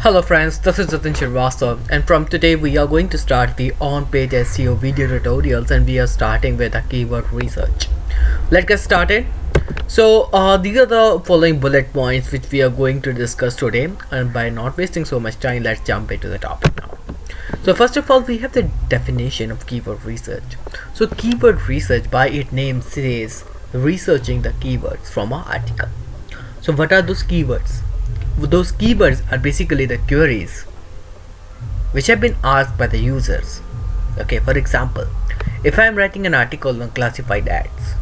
Hello friends, this is Jatin Shrivastava, and from today we are going to start the on-page SEO video tutorials, and we are starting with a keyword research. Let's get started. These are the following bullet points which we are going to discuss today, and by not wasting so much time, let's jump into the topic now. So first of all, we have the definition of keyword research. So keyword research by its name says researching the keywords from an article. So what are those keywords? Those keywords are basically the queries which have been asked by the users. Okay, for example, if I am writing an article on classified ads,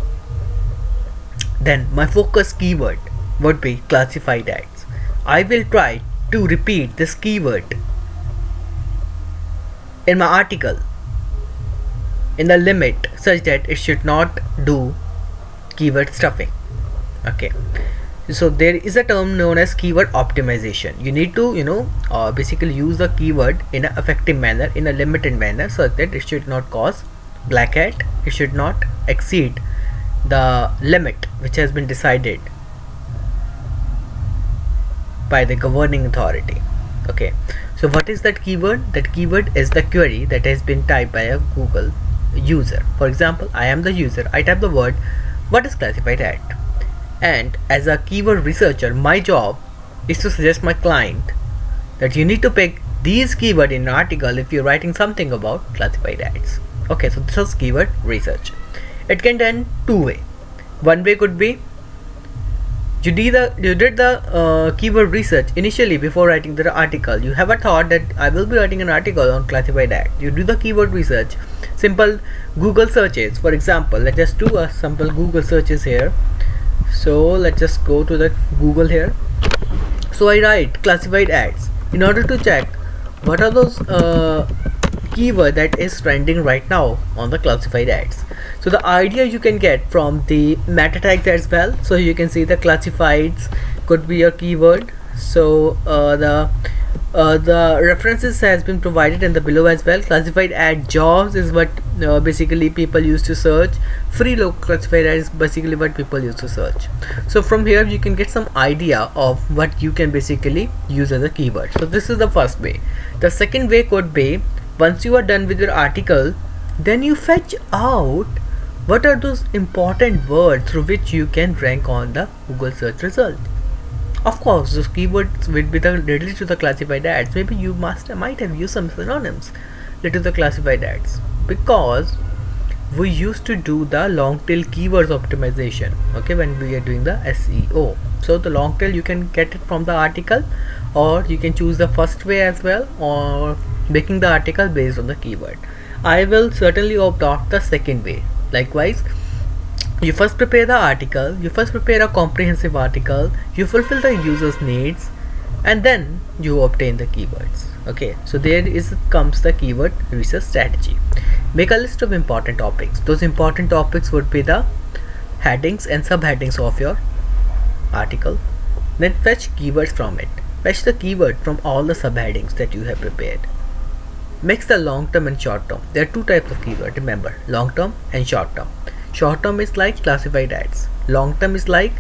then my focus keyword would be classified ads. I will try to repeat this keyword in my article in the limit such that it should not do keyword stuffing. Okay, so there is a term known as keyword optimization. You need to basically use the keyword in an effective manner, in a limited manner, so that it should not cause black hat, it should not exceed the limit which has been decided by the governing authority. Okay, so what is that keyword? That keyword is the query that has been typed by a Google user. For example, I am the user, I type the word what is classified ad, and as a keyword researcher, my job is to suggest my client that you need to pick these keywords in an article if you're writing something about classified ads. Okay, so this is keyword research. It can done two way. One way could be you did the keyword research initially before writing the article. You have a thought that I will be writing an article on classified ad. You do the keyword research, simple Google searches. For example, let's just do a simple Google searches here. So let's just go to the Google here. So I write classified ads in order to check what are those keyword that is trending right now on the classified ads. So the idea you can get from the meta tags as well. So you can see the classifieds could be a keyword. So the references has been provided in the below as well. Classified ad jobs is what basically people used to search. Free local classified ad is basically what people used to search. So from here you can get some idea of what you can basically use as a keyword. So this is the first way. The second way could be, once you are done with your article, then you fetch out what are those important words through which you can rank on the Google search result. Of course, those keywords will be related to the classified ads. Maybe you might have used some synonyms related to the classified ads, because we used to do the long tail keywords optimization, okay, when we are doing the SEO. So the long tail you can get it from the article, or you can choose the first way as well, or making the article based on the keyword. I will certainly opt out the second way. Likewise, you first prepare the article, you first prepare a comprehensive article, you fulfill the user's needs, and then you obtain the keywords. Okay, so there comes the keyword research strategy. Make a list of important topics. Those important topics would be the headings and subheadings of your article. Then fetch keywords from it. Fetch the keyword from all the subheadings that you have prepared. Mix the long term and short term. There are two types of keyword, remember, long term and short term. Short term is like classified ads. Long term is like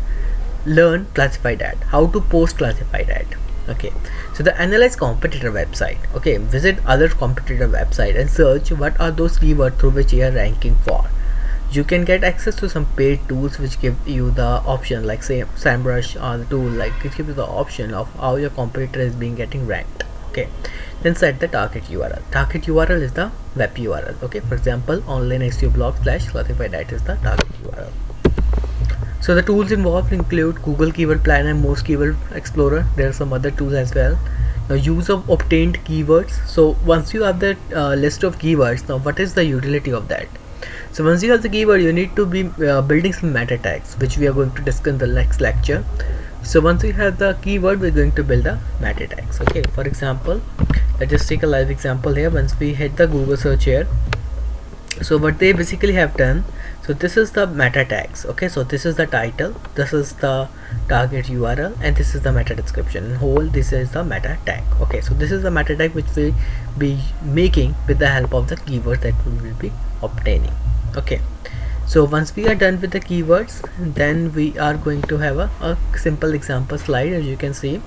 learn classified ad, how to post classified ad. Okay, so the analyze competitor website. Okay, visit other competitor website and search what are those keywords through which you are ranking for. You can get access to some paid tools which give you the option, like say SEMrush or the tool, like it gives you the option of how your competitor is being getting ranked. Okay, then set the target URL. Target URL is the web URL. Okay, for example, online SEO blog / classified ad is the target URL. So the tools involved include Google Keyword Planner, Most Keyword Explorer. There are some other tools as well. Now, use of obtained keywords. So once you have the list of keywords, now what is the utility of that? So once you have the keyword, you need to be building some meta tags, which we are going to discuss in the next lecture. So once we have the keyword, we're going to build the meta tags. Okay, for example, let's just take a live example here. Once we hit the Google search here, so what they basically have done, so this is the meta tags. Okay, so this is the title, this is the target URL, and this is the meta description. In whole, this is the meta tag. Okay, so this is the meta tag which we be making with the help of the keywords that we will be obtaining. Okay, So once we are done with the keywords, then we are going to have a simple example slide, as you can see.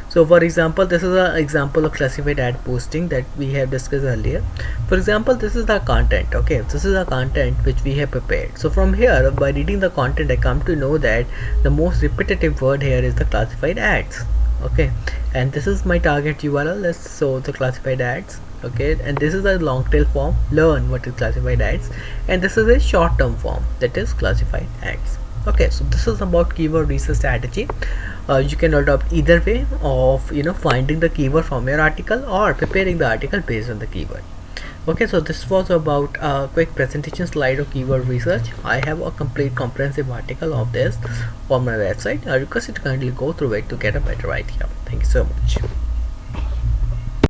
So for example, this is an example of classified ad posting that we have discussed earlier. For example, this is the content. Okay, this is the content which we have prepared. So from here, by reading the content, I come to know that the most repetitive word here is the classified ads. Okay, and this is my target URL. Let's so the classified ads. Okay, and this is a long tail form, learn what is classified ads, and this is a short term form, that is classified ads. Okay, so this is about keyword research strategy. You can adopt either way of finding the keyword from your article or preparing the article based on the keyword. Okay, so this was about a quick presentation slide of keyword research. I have a complete comprehensive article of this on my website. I request you to kindly go through it to get a better idea. Thank you so much.